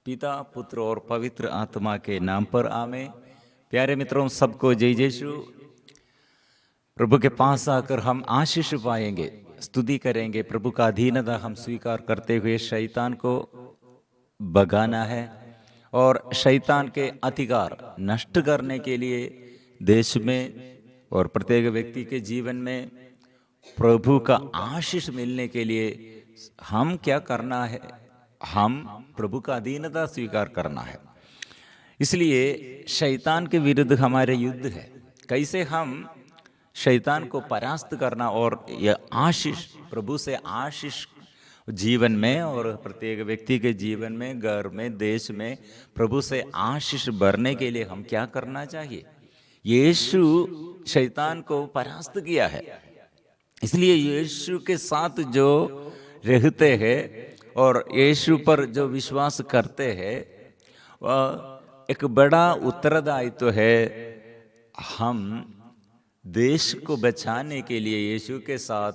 पिता पुत्र और पवित्र आत्मा के नाम पर आमें। प्यारे मित्रों, सबको जय यीशु। प्रभु के पास आकर हम आशीष पाएंगे, स्तुति करेंगे। प्रभु का अधीनता हम स्वीकार करते हुए शैतान को भगाना है और शैतान के अधिकार नष्ट करने के लिए देश में और प्रत्येक व्यक्ति के जीवन में प्रभु का आशीष मिलने के लिए हम क्या करना है? हम प्रभु का अधीनता स्वीकार करना है। इसलिए शैतान के विरुद्ध हमारे युद्ध है। कैसे हम शैतान को परास्त करना और यह आशीष, प्रभु से आशीष जीवन में और प्रत्येक व्यक्ति के जीवन में, घर में, देश में प्रभु से आशीष भरने के लिए हम क्या करना चाहिए? यीशु शैतान को परास्त किया है, इसलिए यीशु के साथ जो रहते हैं और यीशु पर जो विश्वास करते हैं, वह एक बड़ा उत्तरदायित्व है। हम देश को बचाने के लिए यीशु के साथ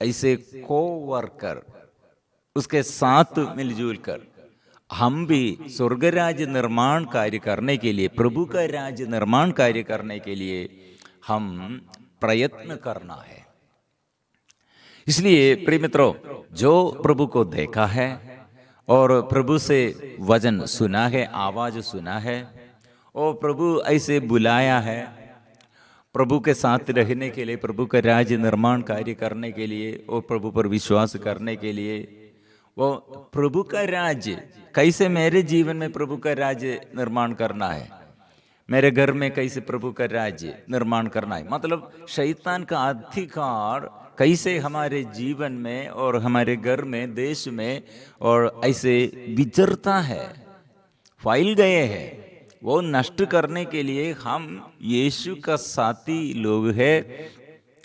ऐसे को-वर्कर, उसके साथ मिलजुल कर हम भी स्वर्ग राज्य निर्माण कार्य करने के लिए, प्रभु का राज्य निर्माण कार्य करने के लिए हम प्रयत्न करना है। इसलिए प्रिय मित्रों, जो प्रभु को देखा है और प्रभु से वचन सुना है, आवाज सुना है और प्रभु ऐसे बुलाया है प्रभु के साथ रहने के लिए, प्रभु का राज्य निर्माण कार्य करने के लिए और प्रभु पर विश्वास करने के लिए, वो प्रभु का राज्य कैसे मेरे जीवन में प्रभु का राज्य निर्माण करना है, मेरे घर में कैसे प्रभु का राज्य निर्माण करना है, मतलब शैतान का अधिकार कैसे हमारे जीवन में और हमारे घर में, देश में और ऐसे विचरता है, फैल गए हैं, वो नष्ट करने के लिए हम यीशु का साथी लोग हैं।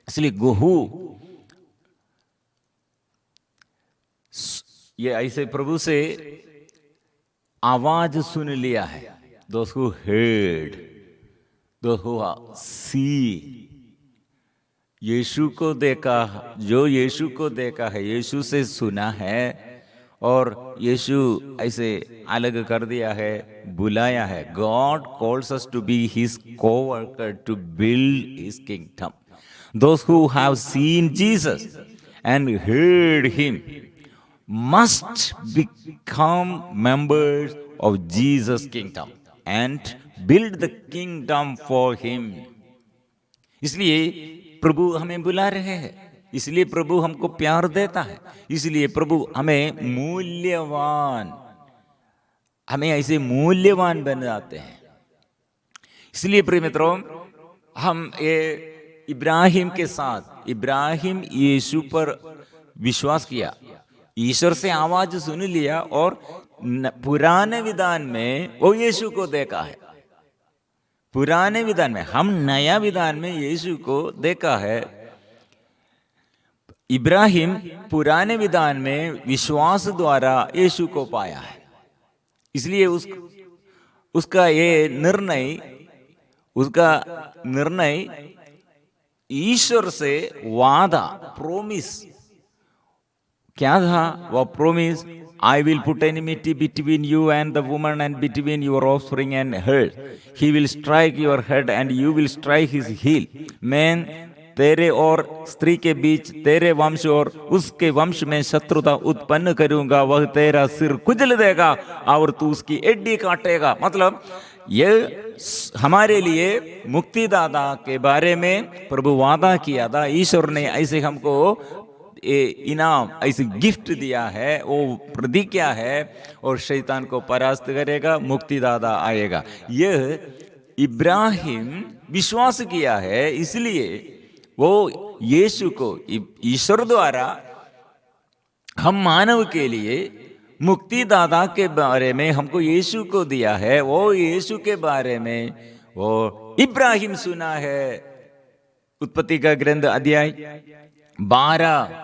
इसलिए गुहू ये ऐसे प्रभु से आवाज सुन लिया है। Those who heard, those who see, यीशु को देखा, जो यीशु को देखा है, यीशु से सुना है और यीशु ऐसे अलग कर दिया है, बुलाया है। God calls us to be His co-worker to build His kingdom. Those who have seen Jesus and heard Him must become members of Jesus' kingdom and build the kingdom for Him. इसलिए प्रभु हमें बुला रहे हैं, इसलिए प्रभु हमको प्यार देता है, इसलिए प्रभु हमें मूल्यवान, हमें ऐसे मूल्यवान बन जाते हैं। इसलिए प्रिय मित्रों, हम ये इब्राहिम के साथ, इब्राहिम यीशु पर विश्वास किया, ईश्वर से आवाज सुन लिया और पुराने विधान में वो यीशु को देखा है। पुराने विधान में, हम नया विधान में यीशु को देखा है। इब्राहिम पुराने विधान में विश्वास द्वारा यीशु को पाया है, इसलिए उसका निर्णय ईश्वर से वादा, प्रोमिस क्या था? वह promise, I will put enmity between you and the woman and between your offspring and hers. He will strike your head and you will strike his heel. मैं तेरे और स्त्री के बीच, तेरे वंश और उसके वंश में शत्रुता उत्पन्न करूंगा, वह तेरा सिर कुचल देगा और तू उसकी एड़ी काटेगा। मतलब ये हमारे लिए मुक्तिदाता के बारे में प्रभु वादा किया था। ईश्वर ने ऐसे हमको इनाम, ऐसे गिफ्ट दिया है, वो प्रतिज्ञा है और शैतान को परास्त करेगा, मुक्तिदाता आएगा। यह इब्राहिम विश्वास किया है, इसलिए वो यीशु को, ईश्वर द्वारा हम मानव के लिए मुक्तिदाता के बारे में हमको यीशु को दिया है। वो यीशु के बारे में वो इब्राहिम सुना है। उत्पत्ति का ग्रंथ अध्याय 12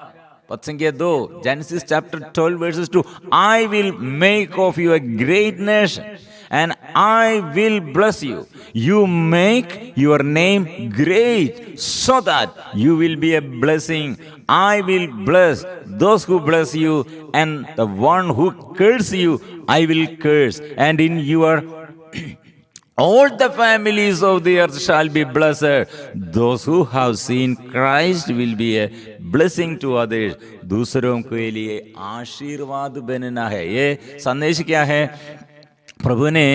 पद संख्या 2, Genesis chapter 12 verses 2, I will make of you a great nation and I will bless you. You make your name great so that you will be a blessing. I will bless those who bless you, and the one who curse you, I will curse. And in your all the families of the earth shall be blessed. Those who have seen Christ will be a blessing to others. दूसरों के लिए आशीर्वाद बनना है। ये संदेश क्या है? प्रभु ने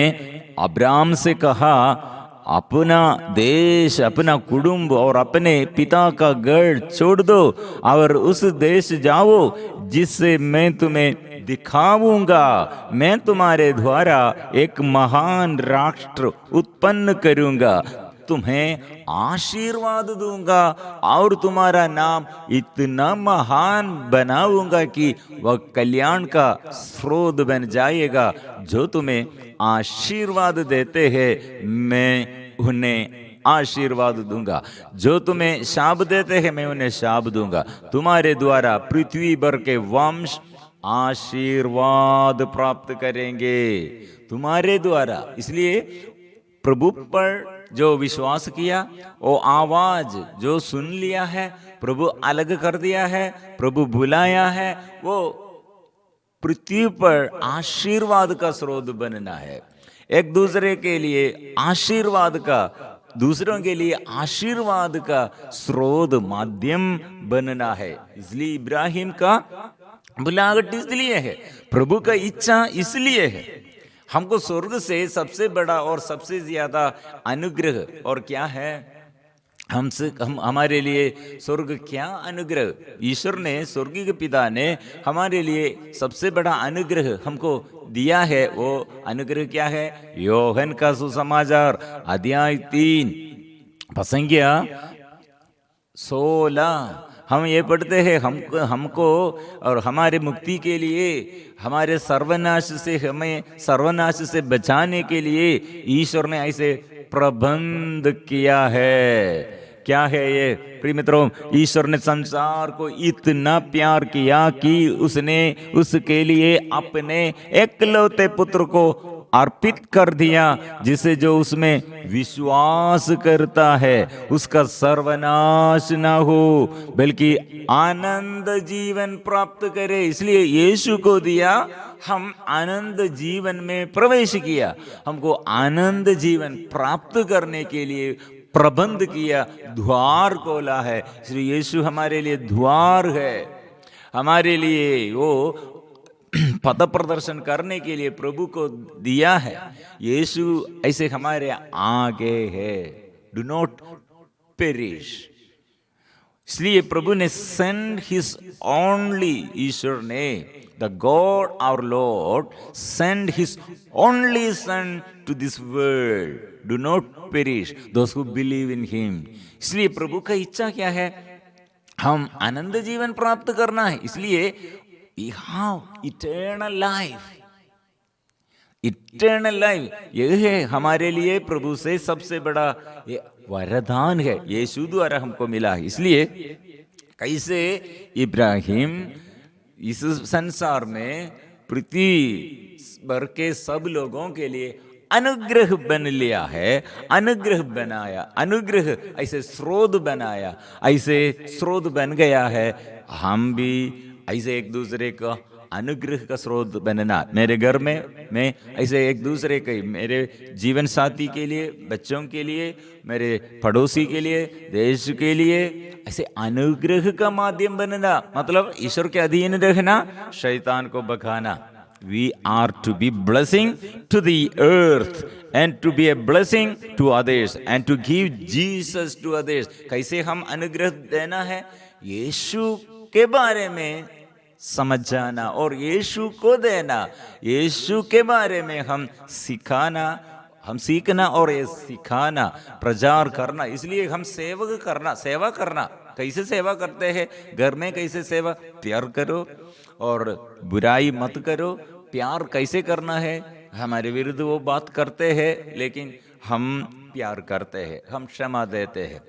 अब्राहम से कहा, अपना देश, अपना कुटुंब और अपने पिता का घर छोड़ दो और उस देश जाओ जिससे मैं तुम्हें दिखाऊंगा। मैं तुम्हारे द्वारा एक महान राष्ट्र उत्पन्न करूंगा, तुम्हें आशीर्वाद दूंगा और तुम्हारा नाम इतना महान बनाऊंगा कि वह कल्याण का स्रोत बन जाएगा। जो तुम्हें आशीर्वाद देते हैं मैं उन्हें आशीर्वाद दूंगा, जो तुम्हें शाप देते हैं मैं उन्हें शाप दूंगा। तुम्हारे द्वारा पृथ्वी भर के वंश आशीर्वाद प्राप्त करेंगे, तुम्हारे द्वारा। इसलिए प्रभु पर जो विश्वास किया, वो आवाज जो सुन लिया है, प्रभु अलग कर दिया है, प्रभु बुलाया है, वो पृथ्वी पर आशीर्वाद का स्रोत बनना है। एक दूसरे के लिए आशीर्वाद का, दूसरों के लिए आशीर्वाद का स्रोत, माध्यम बनना है। इसलिए इब्राहिम का बुलाहट इसलिए है, प्रभु का इच्छा इसलिए है। हमको स्वर्ग से सबसे बड़ा और सबसे ज्यादा अनुग्रह और क्या है? हमारे लिए स्वर्ग क्या अनुग्रह? ईश्वर ने, स्वर्गीय पिता ने हमारे लिए सबसे बड़ा अनुग्रह हमको दिया है। वो अनुग्रह क्या है? योहन का सुसमाचार अध्याय 3 प्रसंगिया 16 हम ये पढ़ते हैं, हमको और हमारे मुक्ति के लिए, हमारे सर्वनाश से, हमें सर्वनाश से बचाने के लिए ईश्वर ने ऐसे प्रबंध किया है। क्या है ये प्रिय मित्रों? ईश्वर ने संसार को इतना प्यार किया कि उसने उसके लिए अपने एकलौते पुत्र को अर्पित कर दिया, जिसे जो उसमें विश्वास करता है उसका सर्वनाश ना हो बल्कि आनंद जीवन प्राप्त करे। इसलिए यीशु को दिया, हम आनंद जीवन में प्रवेश किया। हमको आनंद जीवन प्राप्त करने के लिए प्रबंध किया, द्वार खोला है। इसलिए यीशु हमारे लिए द्वार है, हमारे लिए वो पथ प्रदर्शन करने के लिए प्रभु को दिया है। यीशु ऐसे हमारे आगे है, डू नॉट पेरिश। इसलिए प्रभु ने सेंड हिज ओनली, ईश्वर ने, the god our lord send his only son to this world, do not perish those who believe in him. इसलिए प्रभु का इच्छा क्या है? हम आनंद जीवन प्राप्त करना है। इसलिए we have eternal life, eternal life। यह है हमारे लिए प्रभु से सबसे बड़ा वरदान है, यीशु द्वारा हमको मिला है। इसलिए कैसे इब्राहिम इस संसार में पृथ्वी भर के सब लोगों के लिए अनुग्रह बन लिया है, अनुग्रह बनाया, अनुग्रह ऐसे स्रोत बनाया, ऐसे स्रोत बन गया है। हम भी ऐसे एक दूसरे का अनुग्रह का स्रोत बनना। मेरे घर में मैं ऐसे एक दूसरे के, मेरे जीवन साथी के लिए, बच्चों के लिए, मेरे पड़ोसी के लिए, देश के लिए ऐसे अनुग्रह का माध्यम बनना, मतलब ईश्वर के अधीन रहना, शैतान को भगाना। We are to be blessing to the earth and to be a blessing to others and to give Jesus to others। कैसे हम अनुग्रह देना है? यीशु के बारे में समझ जाना और यीशु को देना, यीशु के बारे में हम सिखाना, हम सीखना और ये सिखाना, प्रचार करना। इसलिए हम सेवक करना, सेवा करना। कैसे सेवा करते हैं? घर में कैसे सेवा? प्यार करो और बुराई मत करो। प्यार कैसे करना है? हमारे विरुद्ध वो बात करते हैं लेकिन हम प्यार करते हैं, हम क्षमा देते हैं।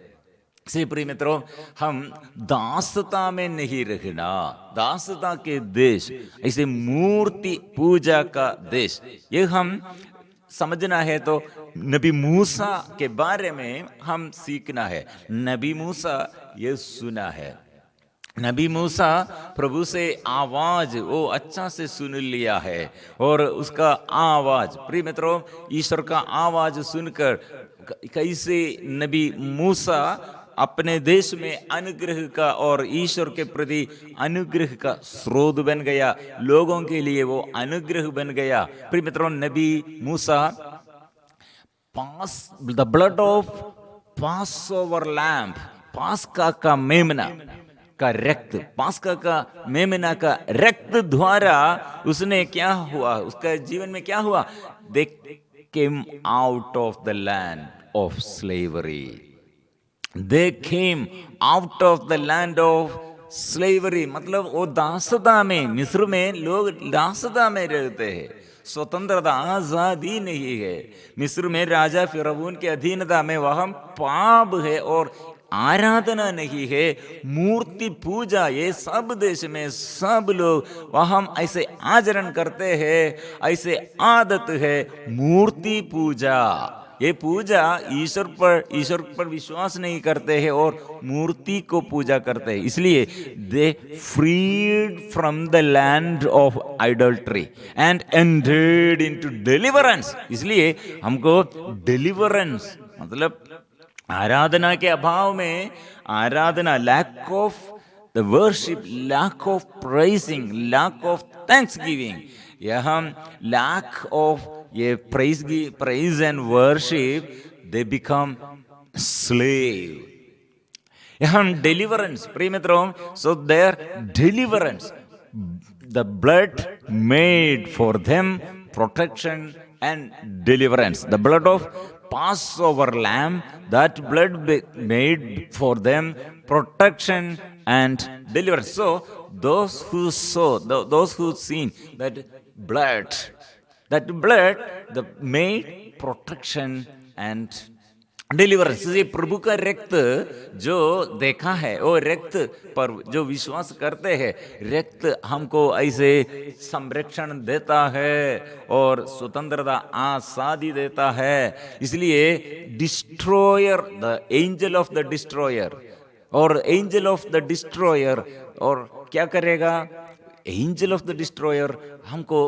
से प्रिय मित्रों, हम दासता में नहीं रहना। दासता के देश, ऐसे मूर्ति पूजा का देश, ये हम समझना है तो नबी मूसा के बारे में हम सीखना है। नबी मूसा ये सुना है, नबी मूसा प्रभु से आवाज वो अच्छा से सुन लिया है, और उसका आवाज, प्रिय मित्रों, ईश्वर का आवाज सुनकर कैसे नबी मूसा अपने देश में अनुग्रह का और ईश्वर के प्रति अनुग्रह का स्रोत बन गया, लोगों के लिए वो अनुग्रह बन गया। प्रिय मित्रों, नबी मूसा pass the blood of passover lamb, पास्का का मेमना का रक्त, पास्का का मेमना का रक्त द्वारा उसने क्या हुआ, उसका जीवन में क्या हुआ? They came out of the land of slavery, they came out of the land of slavery, मतलब वो दासता में, मिस्र में लोग दासता में रहते हैं, स्वतंत्रता आजादी नहीं है। मिस्र में राजा फिरौन के अधीनता में वहां पाप है और आराधना नहीं है, मूर्ति पूजा, ये सब देश में सब लोग वहां ऐसे आचरण करते हैं, ऐसे आदत है मूर्ति पूजा। ये पूजा ईश्वर पर विश्वास नहीं करते हैं और मूर्ति को पूजा करते हैं। इसलिए they freed from the land of idolatry and entered into deliverance. इसलिए हमको डिलीवरेंस मतलब आराधना के अभाव में, आराधना, lack of the worship, lack of praising, lack of thanksgiving, यहाँ लैक ऑफ ये praise and worship, they become slave. यहाँ deliverance, प्रिय मित्रों, so their deliverance, the blood made for them protection and deliverance. The blood of Passover lamb, that blood made for them protection and deliverance. So those who saw, those who seen that blood, the made protection and deliverance. ये प्रभु का रक्त जो देखा है, वो रक्त पर जो विश्वास करते हैं, रक्त हमको ऐसे संरक्षण देता है और स्वतंत्रता, आजादी देता है। इसलिए destroyer, the angel of the destroyer, और एंजल ऑफ द डिस्ट्रॉयर और क्या करेगा? एंजल ऑफ द डिस्ट्रॉयर हमको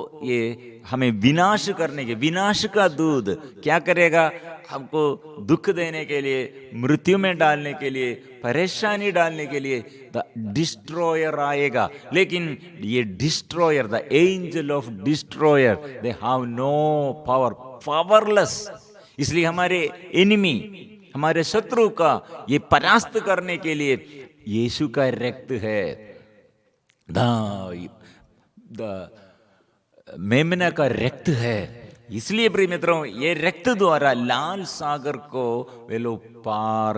हमें विनाश करने के, विनाश का दूत क्या करेगा? हमको दुख देने के लिए, मृत्यु में डालने के लिए, परेशानी डालने के लिए द डिस्ट्रॉयर आएगा। लेकिन ये destroyer, the angel of destroyer, they have no power, powerless. इसलिए हमारे एनिमी, हमारे शत्रु का ये परास्त करने के लिए यीशु का रक्त है, मेमना का रक्त है। इसलिए प्रिय मित्रों, ये रक्त द्वारा लाल सागर को वे लोग पार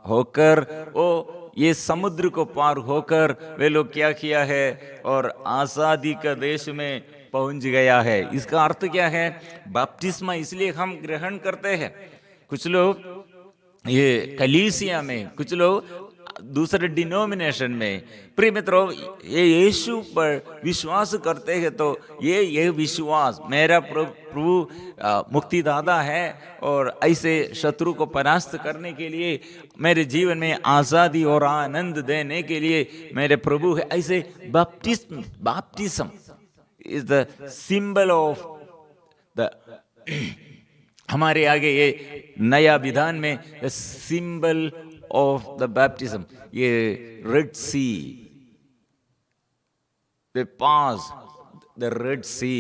होकर, ये समुद्र को पार होकर वे लोग क्या किया है, और आजादी का देश में पहुंच गया है। इसका अर्थ क्या है? बपतिस्मा इसलिए हम ग्रहण करते हैं। कुछ लोग ये कलीसिया में, कुछ लोग दूसरे डिनोमिनेशन में। प्रिय मित्रों, ये यीशु पर विश्वास करते हैं तो ये विश्वास, मेरा प्रभु मुक्तिदाता है और ऐसे शत्रु को परास्त करने के लिए, मेरे जीवन में आजादी और आनंद देने के लिए मेरे प्रभु है, ऐसे बपतिस्म is the symbol of the हमारे आगे ये नया विधान में सिंबल ऑफ द बैप्टिज्म, ये red sea, they pass the red sea,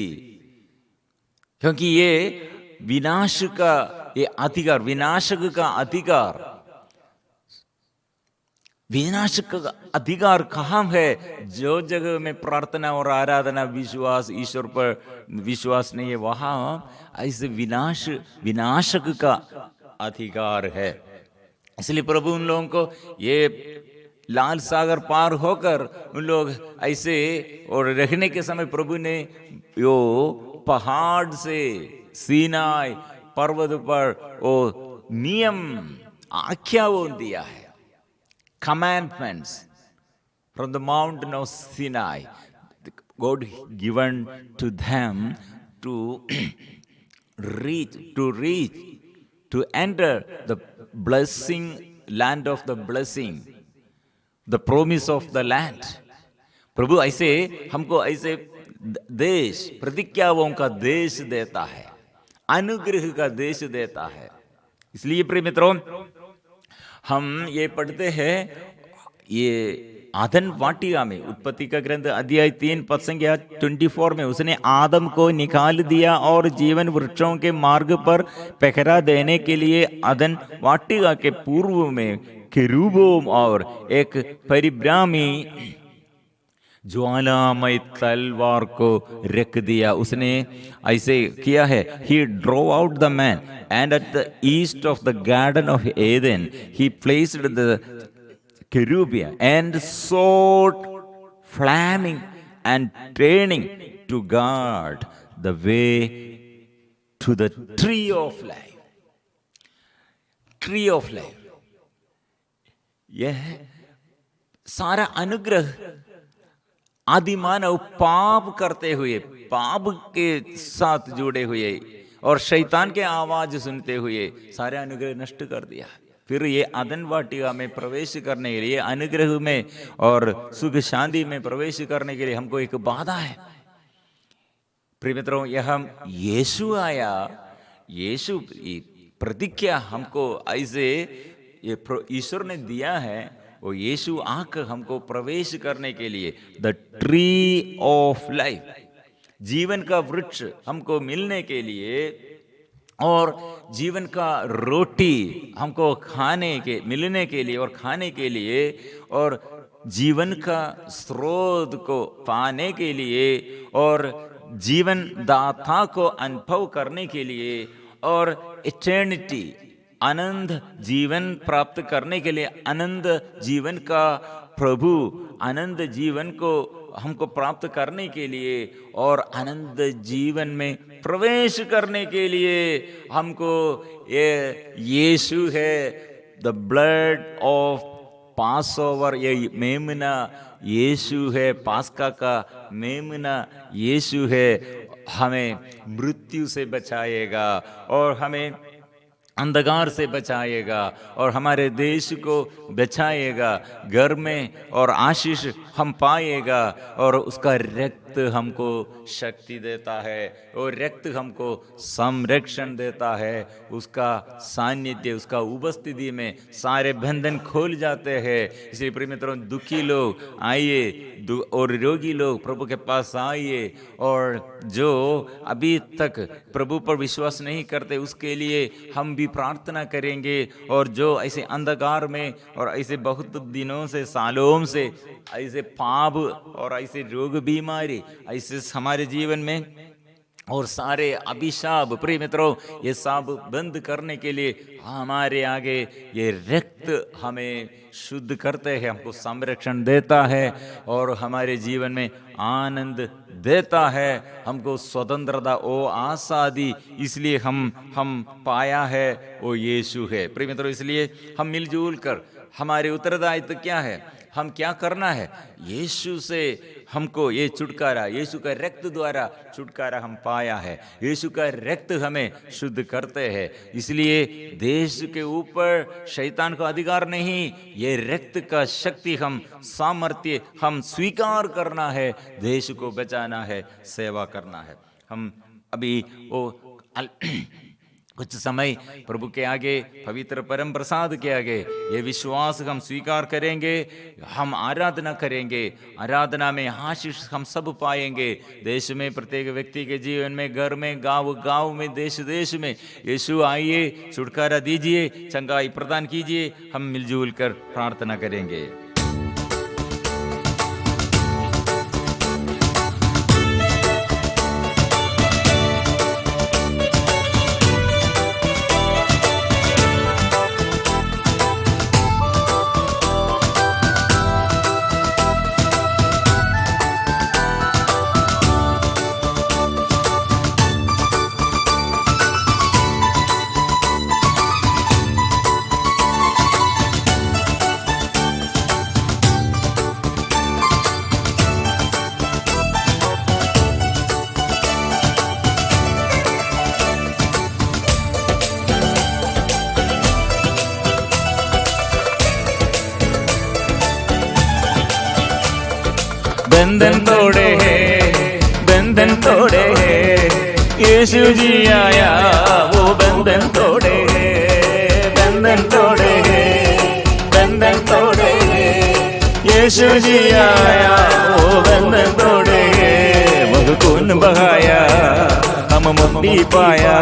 क्योंकि ये विनाश का ये अधिकार, विनाशक का अधिकार, विनाश का अधिकार कहाँ है? जो जगह में प्रार्थना और आराधना, विश्वास, ईश्वर पर विश्वास नहीं है, वहां ऐसे विनाशक का अधिकार है। इसलिए प्रभु उन लोगों को ये लाल सागर पार होकर उन लोग ऐसे, और रहने के समय प्रभु ने यो पहाड़ से सीनाई पर्वत पर वो नियम, आज्ञा वो दिया है, commandments from the mountain of Sinai, God given to them to reach, to enter the blessing, land of the blessing, the promise of the land. प्रभु ऐसे हमको ऐसे देश, प्रतिज्ञाओं का देश देता है, अनुग्रह का देश देता है। इसलिए प्रिय मित्रों, हम ये पढ़ते हैं, ये आदन वाटिका में, उत्पत्ति का ग्रंथ अध्याय 3 पद संख्या 24 में, उसने आदम को निकाल दिया और जीवन वृक्षों के मार्ग पर पहरा देने के लिए आदन वाटिका के पूर्व में केरूबों और एक परिभ्रामी ज्वालामय तलवार को रख दिया। उसने ऐसे किया है, he drove out the man and at the east of the garden of Eden he placed the cherubim and sword flaming and turning to guard the way to the tree of life. Tree of life, यह सारा अनुग्रह आदि मानव पाप करते हुए, पाप के साथ जुड़े हुए और शैतान के आवाज सुनते हुए सारे अनुग्रह नष्ट कर दिया। फिर ये आदन वाटिका में प्रवेश करने के लिए, अनुग्रह में और सुख शांति में प्रवेश करने के लिए हमको एक बाधा है। प्रिय मित्रों, यह यीशु आया, यीशु प्रतिज्ञा हमको ऐसे ये ईश्वर ने दिया है, वो यीशु आकर हमको प्रवेश करने के लिए द ट्री ऑफ लाइफ, जीवन का वृक्ष हमको मिलने के लिए और जीवन का रोटी हमको मिलने के लिए और खाने के लिए और जीवन का स्रोत को पाने के लिए और जीवन दाता को अनुभव करने के लिए और इटर्निटी आनंद जीवन प्राप्त करने के लिए, आनंद जीवन का प्रभु आनंद जीवन को हमको प्राप्त करने के लिए और आनंद जीवन में प्रवेश करने के लिए हमको ये यीशु है, the blood of pass over, ये मेमना यीशु है, पास्का का मेमना यीशु है, हमें मृत्यु से बचाएगा और हमें अंधकार से बचाएगा और हमारे देश को बचाएगा, घर में और आशीष हम पाएगा और उसका रक्त हमको शक्ति देता है और रक्त हमको संरक्षण देता है। उसका सानिध्य, उसका उपस्थिति में सारे बंधन खोल जाते हैं। इसलिए प्रिय मित्रों, दुखी लोग आइए और रोगी लोग प्रभु के पास आइए, और जो अभी तक प्रभु पर विश्वास नहीं करते उसके लिए हम भी प्रार्थना करेंगे, और जो ऐसे अंधकार में और ऐसे बहुत दिनों से, सालों से ऐसे पाप और ऐसे रोग बीमारी ऐसे हमारे जीवन में और सारे अभिशाप, प्रिय मित्रों, ये सब बंद करने के लिए हमारे आगे ये रक्त हमें शुद्ध करते हैं, हमको संरक्षण देता है और हमारे जीवन में आनंद देता है, हमको स्वतंत्रता ओ आजादी इसलिए हम पाया है वो यीशु है। प्रिय मित्रों, इसलिए हम मिलजुल कर, हमारे उत्तरदायित्व क्या है, हम क्या करना है, यीशु से हमको ये छुटकारा, यीशु का रक्त द्वारा छुटकारा हम पाया है, यीशु का रक्त हमें शुद्ध करते हैं। इसलिए देश के ऊपर शैतान का अधिकार नहीं, ये रक्त का शक्ति हम सामर्थ्य हम स्वीकार करना है, देश को बचाना है, सेवा करना है। हम अभी वो कुछ समय प्रभु के आगे, पवित्र परम प्रसाद के आगे ये विश्वास हम स्वीकार करेंगे, हम आराधना करेंगे, आराधना में आशीष हम सब पाएंगे। देश में, प्रत्येक व्यक्ति के जीवन में, घर में, गांव में, देश देश में यीशु आइए, छुटकारा दीजिए, चंगाई प्रदान कीजिए। हम मिलजुल कर प्रार्थना करेंगे। बंधन तोड़े हैं, बंधन तोड़े हैं। यीशु जी आया वो बंधन तोड़े हैं, बंधन तोड़े हैं, बंधन तोड़े हैं। यीशु जी आया वो बंधन तोड़े हैं। वो खून बहाया हम मुक्ति पाया,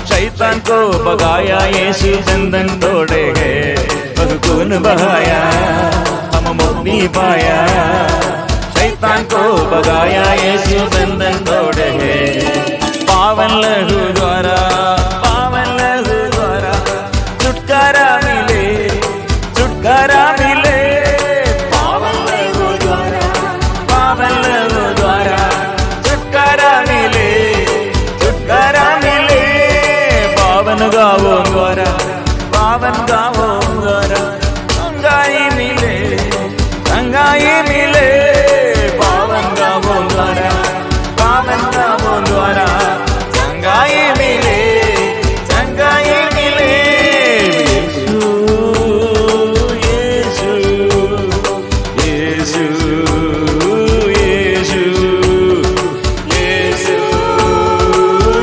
शैतान को भगाया यीशु बंधन तोड़े हैं। वो खून बहाया हम मुक्ति पाया, शैतान को भगाया यीशु बंधन तोड़े हैं। पावन लहू द्वारा, पावन लहू द्वारा छुटकारा मिले, छुटकारा मिले। पावन लहू द्वारा, पावन लहू द्वारा छुटकारा मिले, छुटकारा मिले। पावन गावो द्वारा, पावन गावो द्वारा संगाई मिले, संगाई मिले। पावन गावो द्वारा, पावन गावो द्वारा संगाई मिले, संगाई मिले। यीशु यीशु यीशु यीशु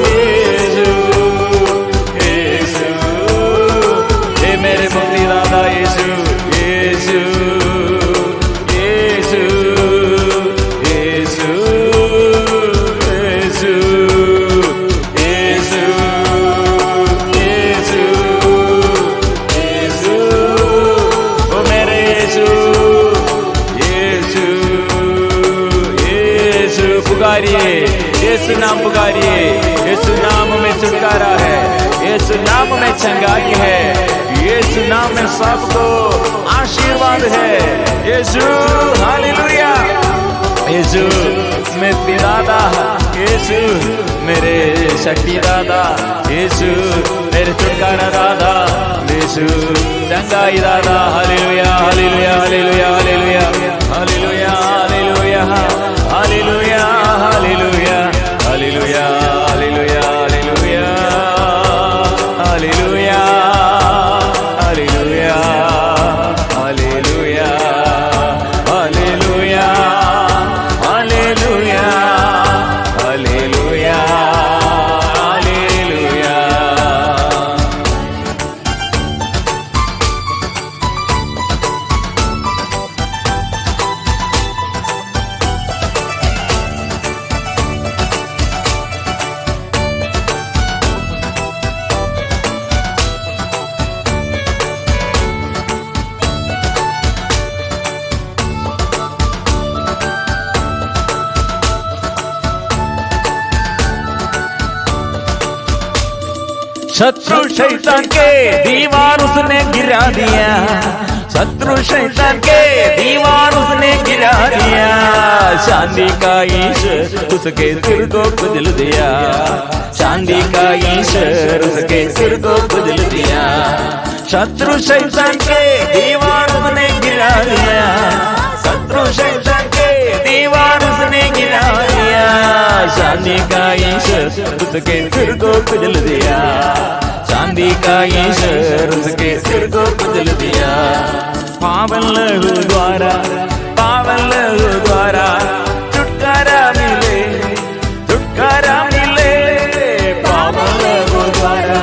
यीशु यीशु। हे मेरे मुक्तिदाता यीशु, यीशु यीशु यीशु यीशु यीशु यीशु यीशु। ओ मेरे यीशु, यीशु यीशु। पुकारिए यीशु नाम, पुकारिए यीशु नाम में छुटकारा है, यीशु नाम में चंगाई है, यीशु नाम में सबको आशीर्वाद है। यीशु हालेलुया। यीशु मेरे दादा, यीशु मेरे शक्ति दादा, यीशु मेरे छुटकारा दादा, यीशु चंगाई दादा। Hallelujah hallelujah hallelujah hallelujah hallelujah hallelujah hallelujah hallelujah hallelujah hallelujah hallelujah hallelujah hallelujah hallelujah hallelujah hallelujah hallelujah hallelujah. शत्रु शैतान के दीवार उसने गिरा दिया, शत्रु शैतान के दीवार उसने गिरा दिया। चांदी का ईश्वर उसके सिर को कुचल दिया, चांदी का ईश्वर उसके सिर को कुचल दिया। शत्रु शैतान के दीवार उसने गिरा दिया, शत्रु शैतान के दीवार उसने गिरा दिया। चांदी का ईश्वर उसके सिर को कुचल दिया, चांदी का ईश्वर उसके सिर को कुचल दिया। पावन लहू द्वारा, पावन लहू द्वारा छुटकारा मिले, छुटकारा मिले। पावन लहू द्वारा,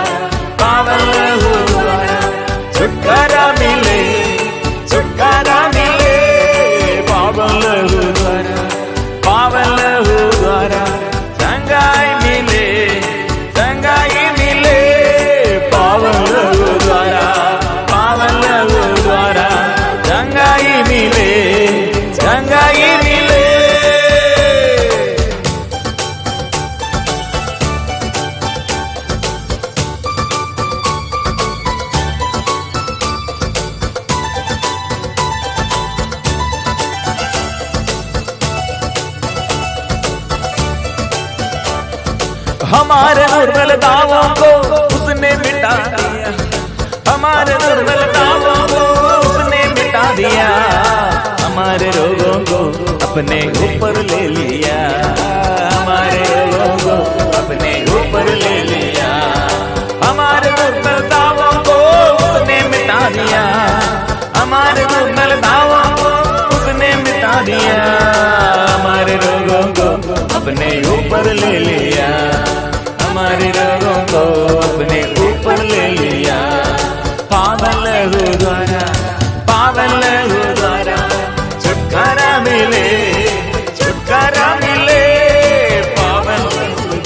पावन लहू द्वारा छुटकारा मिले, छुटकारा मिले। पावन लहू द्वारा, पावन लहू द्वारा संगाई मिले, संगाई मिले। पावन लहू द्वारा, पावन लहू द्वारा संगाई मिले, संगाई मिले। हमारे दुर्बल दावों को उसने मिटा दिया, हमारे दुर्बल दावों को उसने मिटा दिया। हमारे रोगों को अपने ऊपर ले लिया, हमारे रोगों को अपने ऊपर ले लिया। हमारे दुर्बल दावों को उसने मिटा दिया, हमारे दुर्बल दावों को उसने मिटा दिया।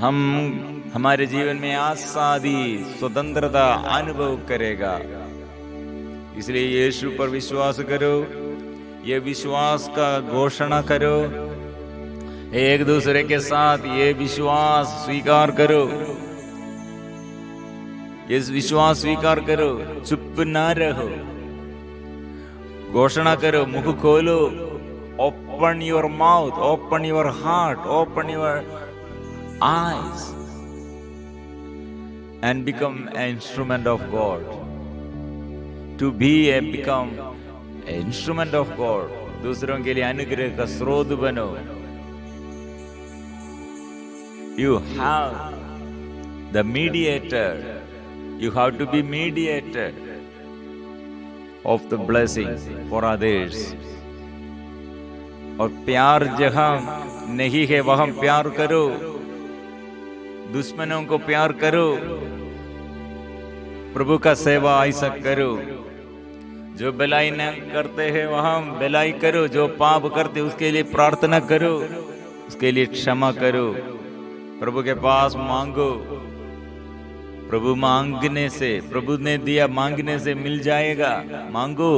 हम हमारे जीवन में आजादी स्वतंत्रता अनुभव करेगा। इसलिए यीशु पर विश्वास करो, ये विश्वास का घोषणा करो, एक दूसरे के साथ ये विश्वास स्वीकार करो, इस विश्वास स्वीकार करो, चुप ना रहो, घोषणा करो, मुख खोलो, open your mouth, open your heart, open your eyes and become an instrument of God. To become an instrument of God. दूसरों के लिए अनुग्रह का स्रोत बनो। You have the mediator. You have to be mediator of the blessing for others. और प्यार जहां नहीं है वहां प्यार करो, दुश्मनों को प्यार करो, प्रभु का सेवा ऐसा करो। जो भलाई न करते हैं वहां भलाई करो, जो पाप करते उसके लिए प्रार्थना करो, उसके लिए क्षमा करो, प्रभु के पास मांगो। प्रभु मांगने से, प्रभु ने दिया मांगने से मिल जाएगा, मांगो।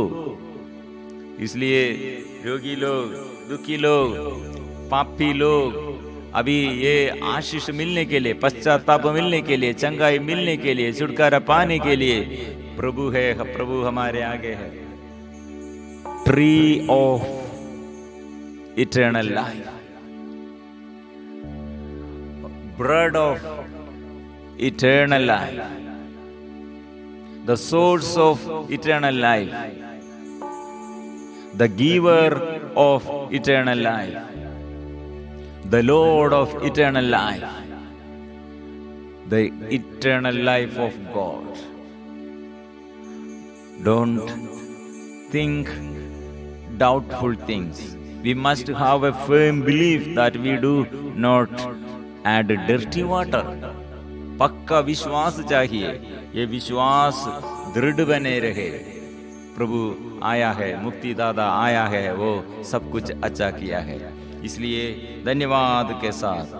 इसलिए रोगी लोग, दुखी लोग, पापी लोग अभी ये आशीष मिलने के लिए, पश्चाताप मिलने के लिए, चंगाई मिलने के लिए, छुटकारा पाने के लिए प्रभु है, प्रभु हमारे आगे है। Tree of eternal life, bread of eternal life, the source of eternal life, the giver of eternal life, the Lord of eternal life, the eternal life of God. Don't think doubtful things. We must have a firm belief that we do not add dirty water. पक्का विश्वास चाहिए, ये विश्वास दृढ़ बने रहे। प्रभु आया है, मुक्तिदाता आया है, वो सब कुछ अच्छा किया है। इसलिए धन्यवाद के साथ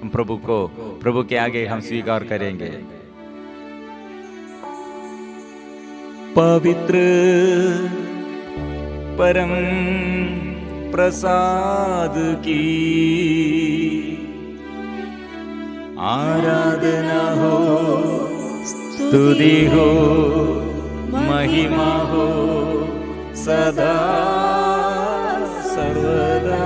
हम प्रभु के आगे हम स्वीकार करेंगे। पवित्र परम प्रसाद की आराधना हो, स्तुति हो, महिमा हो सदा सर्वदा।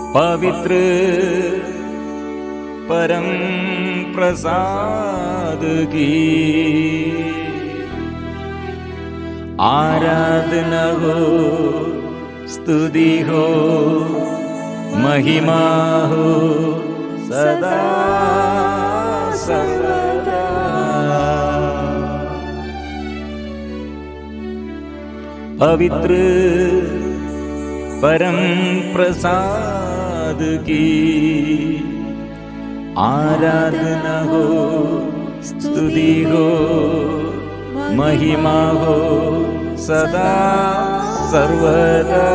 पवित्र परम प्रसाद की आराधना हो, स्तुति हो, महिमा हो सदा सर्वदा। पवित्र परम प्रसाद की आराधना हो, स्तुति हो, महिमा हो सदा सर्वदा।